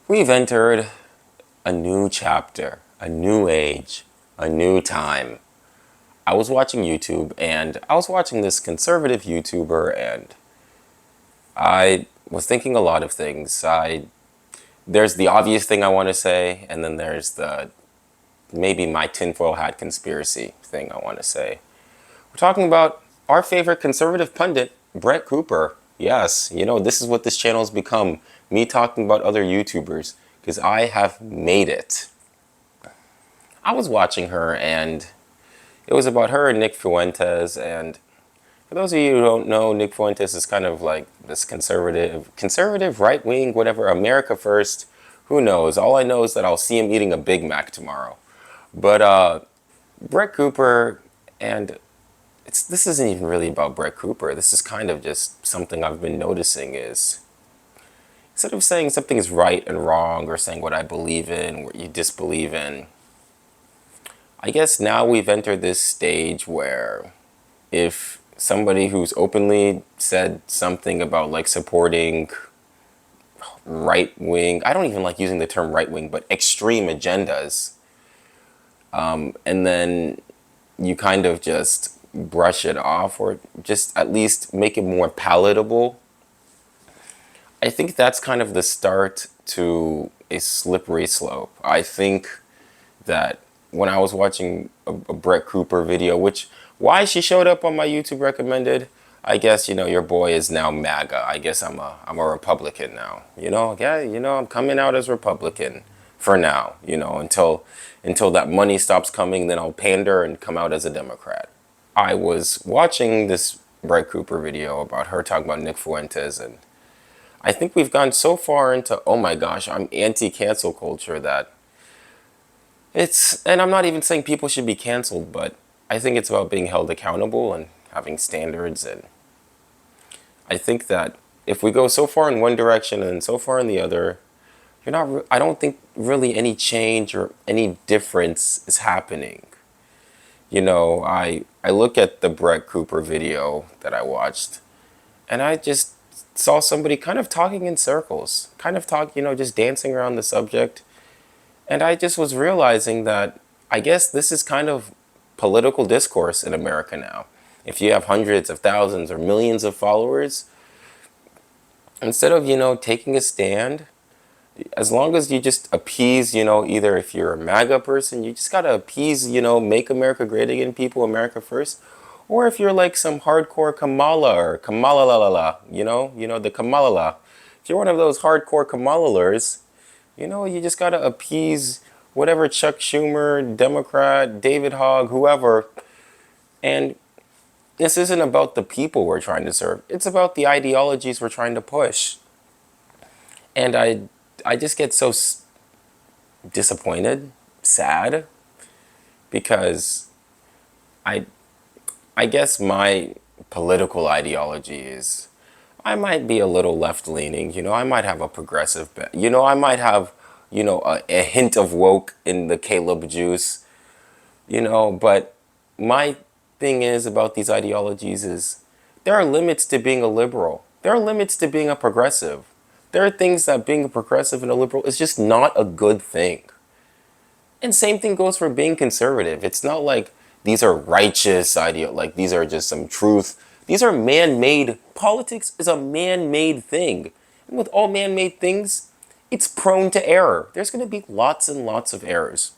We've entered a new chapter, a new age, a new time. I was watching YouTube and I was watching this conservative YouTuber and I was thinking a lot of things. There's the obvious thing I want to say, and then there's the maybe my tinfoil hat conspiracy thing I want to say. We're talking about our favorite conservative pundit, Brett Cooper. Yes, this is what this channel has become. Me talking about other YouTubers, because I have made it. I was watching her, and it was about her and Nick Fuentes, and for those of you who don't know, Nick Fuentes is kind of like this conservative, right-wing, whatever, America first. Who knows? All I know is that I'll see him eating a Big Mac tomorrow. But Brett Cooper, and this isn't even really about Brett Cooper. This is kind of just something I've been noticing is, instead of saying something is right and wrong or saying what I believe in, what you disbelieve in, I guess now we've entered this stage where if somebody who's openly said something about like supporting right-wing, I don't even like using the term right-wing, but extreme agendas, and then you kind of just brush it off or just at least make it more palatable, I think that's kind of the start to a slippery slope. I think that when I was watching a Brett Cooper video, why she showed up on my YouTube recommended, I guess, your boy is now MAGA. I guess I'm a Republican now. I'm coming out as Republican for now, until that money stops coming, then I'll pander and come out as a Democrat. I was watching this Brett Cooper video about her talking about Nick Fuentes, and I think we've gone so far into, oh my gosh, I'm anti-cancel culture that and I'm not even saying people should be canceled, but I think it's about being held accountable and having standards. And I think that if we go so far in one direction and so far in the other, I don't think really any change or any difference is happening. I look at the Brett Cooper video that I watched, and I just saw somebody kind of talking in circles, just dancing around the subject. And I just was realizing that I guess this is kind of political discourse in America now. If you have hundreds of thousands or millions of followers, instead of, taking a stand, as long as you just appease, either if you're a MAGA person, you just got to appease, make America great again, people, America first. Or if you're like some hardcore Kamala or Kamala la la la, the Kamala la. If you're one of those hardcore Kamalalers, you just got to appease whatever Chuck Schumer, Democrat, David Hogg, whoever. And this isn't about the people we're trying to serve. It's about the ideologies we're trying to push. And I just get so disappointed, sad, because I guess my political ideology is, I might be a little left-leaning, I might have a progressive bent, I might have, a hint of woke in the Caleb juice, but my thing is about these ideologies is there are limits to being a liberal. There are limits to being a progressive. There are things that being a progressive and a liberal is just not a good thing. And same thing goes for being conservative. It's not like these are righteous like these are just some truth. These are man-made. Politics is a man-made thing. And with all man-made things, it's prone to error. There's going to be lots and lots of errors.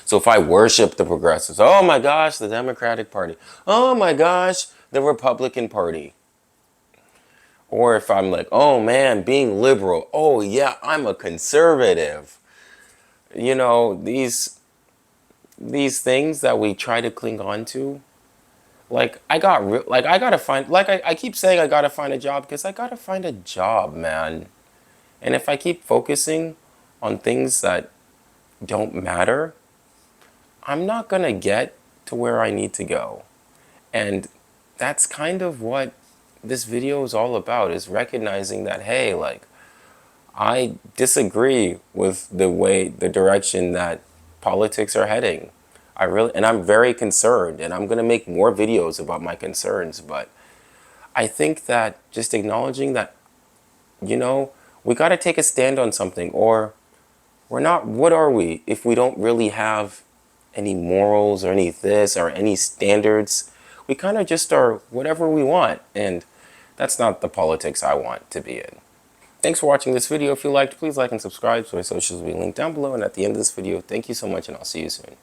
So if I worship the progressives, oh my gosh, the Democratic Party. Oh my gosh, the Republican Party. Or if I'm like, oh man, being liberal. Oh yeah, I'm a conservative. These things that we try to cling on to, I gotta find, I keep saying I gotta find a job because I gotta find a job, man. And if I keep focusing on things that don't matter, I'm not gonna get to where I need to go. And that's kind of what this video is all about, is recognizing that, hey, I disagree with the direction that politics are heading. And I'm very concerned, and I'm going to make more videos about my concerns, but I think that just acknowledging that, We got to take a stand on something, or we're not. What are we if we don't really have any morals or any this or any standards? We kind of just are whatever we want, and that's not the politics I want to be in. Thanks for watching this video. If you liked, please like and subscribe. So my socials will be linked down below and at the end of this video. Thank you so much, and I'll see you soon.